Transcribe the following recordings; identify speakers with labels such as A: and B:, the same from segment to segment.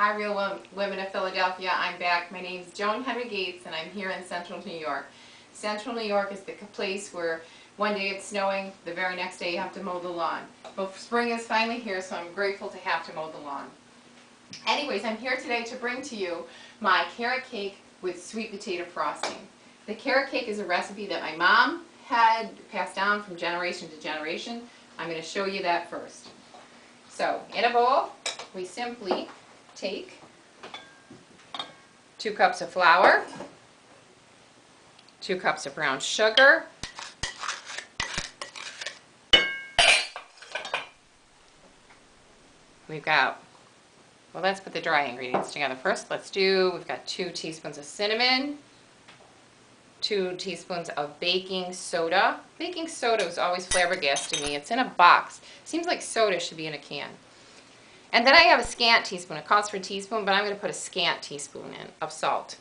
A: Hi, Women of Philadelphia. I'm back. My name is Joan Henry Gates, and I'm here in Central New York. Central New York is the place where one day it's snowing, the very next day you have to mow the lawn. Well, spring is finally here, so I'm grateful to have to mow the lawn. Anyways, I'm here today to bring to you my carrot cake with sweet potato frosting. The carrot cake is a recipe that my mom had passed down from generation to generation. I'm going to show you that first. So, in a bowl, we simply take 2 cups of flour, 2 cups of brown sugar, we've got, well, let's put the dry ingredients together first. We've got 2 teaspoons of cinnamon, 2 teaspoons of baking soda. Baking soda is always flabbergasting me. It's in a box. Seems like soda should be in a can. And then I have a scant teaspoon. It calls for a teaspoon, but I'm going to put a scant teaspoon in of salt.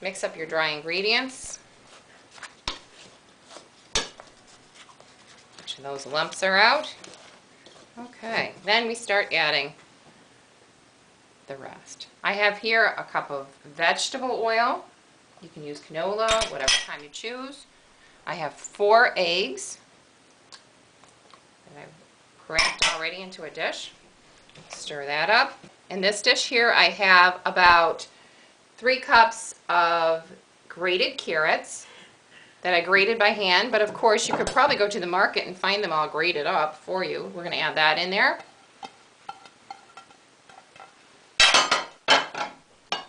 A: Mix up your dry ingredients. Make sure those lumps are out. Okay, then we start adding the rest. I have here a cup of vegetable oil. You can use canola, whatever kind you choose. I have 4 eggs that I've cracked already into a dish. Stir that up. In this dish here I have about 3 cups of grated carrots that I grated by hand, but of course you could probably go to the market and find them all grated up for you. We're going to add that in there.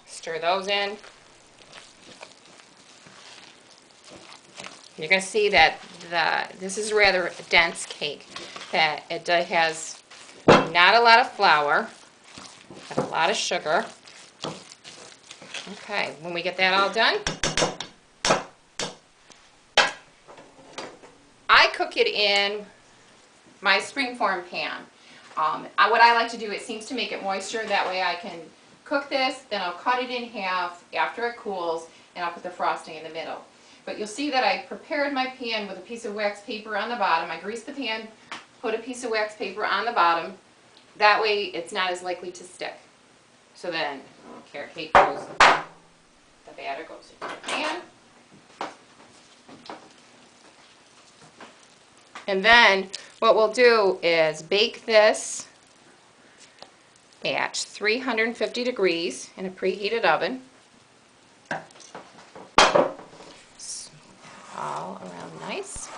A: Stir those in. You're going to see that this is rather a dense cake, that it has not a lot of flour, but a lot of sugar. Okay, when we get that all done, I cook it in my springform pan. What I like to do, it seems to make it moisture, that way I can cook this, then I'll cut it in half after it cools, and I'll put the frosting in the middle. But you'll see that I prepared my pan with a piece of wax paper on the bottom. I greased the pan, put a piece of wax paper on the bottom. That way it's not as likely to stick. So then carrot cake goes, the batter goes into the pan. And then what we'll do is bake this at 350 degrees in a preheated oven. All around nice.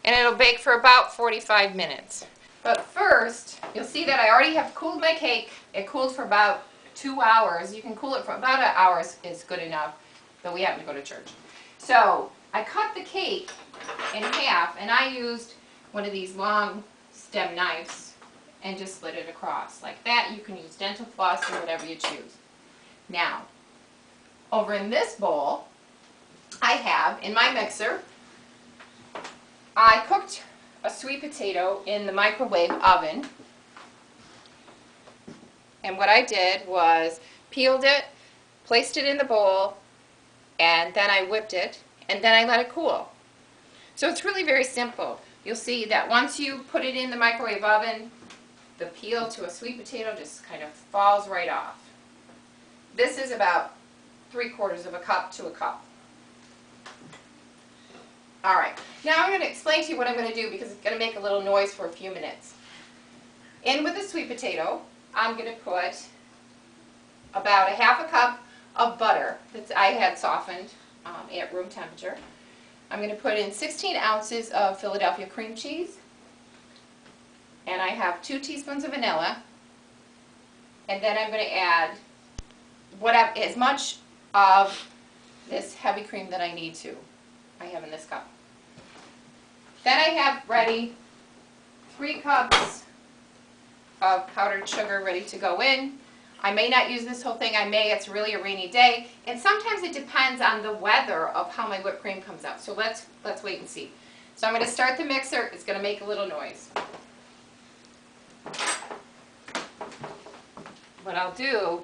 A: And it'll bake for about 45 minutes. But first, you'll see that I already have cooled my cake. It cooled for about 2 hours. You can cool it for about an hour is good enough, but we happen to go to church. So I cut the cake in half, and I used one of these long stem knives and just slid it across like that. You can use dental floss or whatever you choose. Now, over in this bowl, I have, in my mixer, I cooked a sweet potato in the microwave oven. And what I did was peeled it, placed it in the bowl, and then I whipped it, and then I let it cool. So it's really very simple. You'll see that once you put it in the microwave oven, the peel to a sweet potato just kind of falls right off. This is about 3/4 of a cup to a cup. Alright, now I'm going to explain to you what I'm going to do because it's going to make a little noise for a few minutes. In with the sweet potato, I'm going to put about a 1/2 cup of butter that I had softened at room temperature. I'm going to put in 16 ounces of Philadelphia cream cheese, and I have 2 teaspoons of vanilla, and then I'm going to add as much of this heavy cream that I need to. I have in this cup. Then I have ready 3 cups of powdered sugar ready to go in. I may not use this whole thing. I may. It's really a rainy day, and sometimes it depends on the weather of how my whipped cream comes out. So let's wait and see. So I'm going to start the mixer. It's going to make a little noise. What I'll do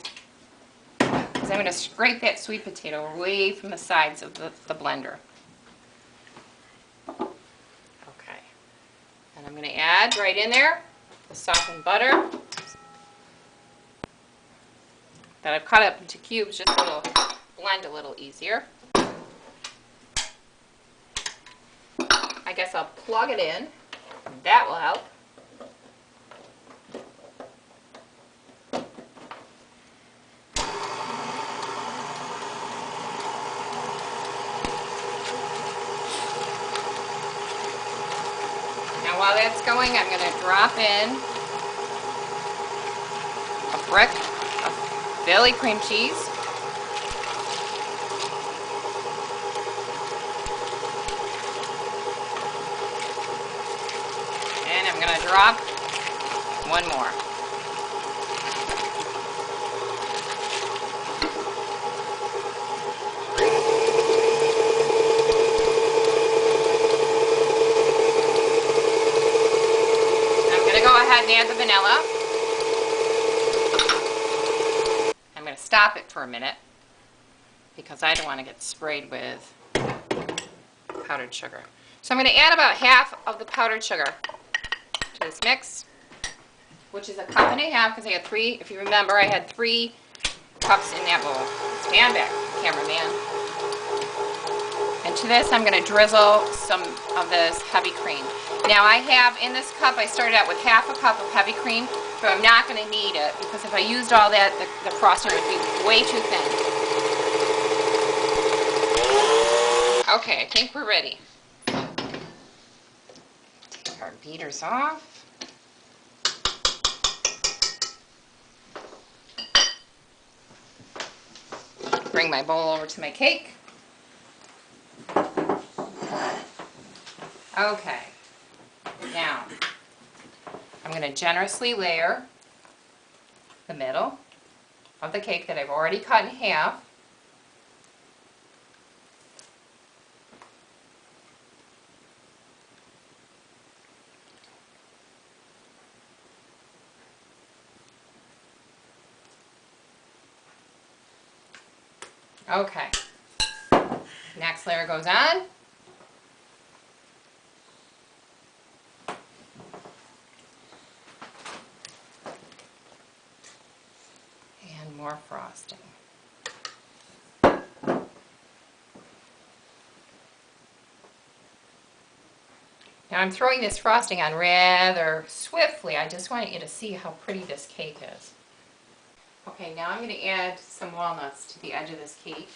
A: is I'm going to scrape that sweet potato away from the sides of the blender. Okay. And I'm going to add right in there the softened butter. that I've cut up into cubes just so it'll blend a little easier. I guess I'll plug it in. That will help. Now while that's going, I'm going to drop in a brick of Philly cream cheese. And I'm going to drop one more. Go ahead and add the vanilla. I'm going to stop it for a minute because I don't want to get sprayed with powdered sugar. So I'm going to add about half of the powdered sugar to this mix, which is a cup and a half because I had 3, if you remember, I had 3 cups in that bowl. Stand back, cameraman. And to this I'm going to drizzle some of this heavy cream. Now I have in this cup, I started out with half a cup of heavy cream, but I'm not going to need it because if I used all that, the frosting would be way too thin. Okay, I think we're ready. Take our beaters off. Bring my bowl over to my cake. Okay. Now, I'm going to generously layer the middle of the cake that I've already cut in half. Okay. Next layer goes on. More frosting. Now I'm throwing this frosting on rather swiftly. I just want you to see how pretty this cake is. Okay, now I'm going to add some walnuts to the edge of this cake.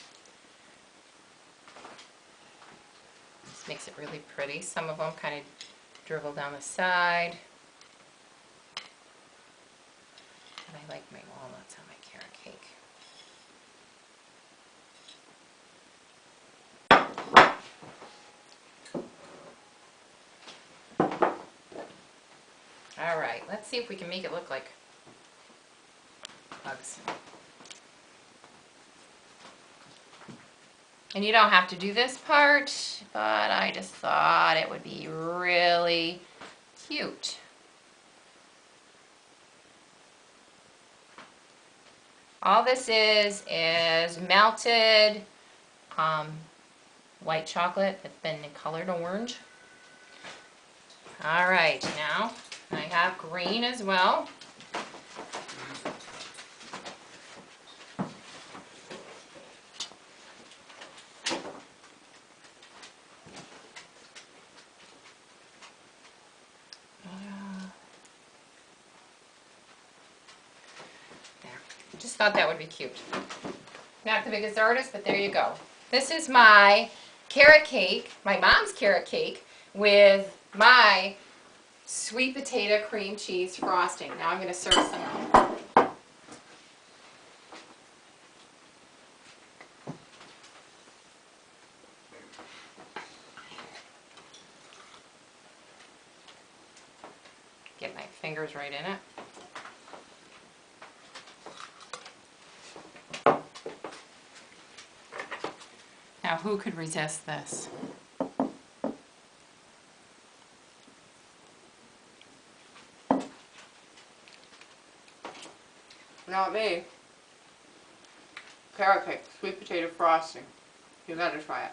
A: This makes it really pretty. Some of them kind of dribble down the side. And I like my walnuts on my carrot cake. All right, let's see if we can make it look like bugs. And you don't have to do this part, but I just thought it would be really cute. All this is melted white chocolate that's been colored orange. All right, now I have green as well. Just thought that would be cute. Not the biggest artist, but there you go. This is my carrot cake, my mom's carrot cake, with my sweet potato cream cheese frosting. Now I'm going to serve some out. Get my fingers right in it. Now, who could resist this? Not me. Carrot cake, sweet potato frosting. You gotta try it.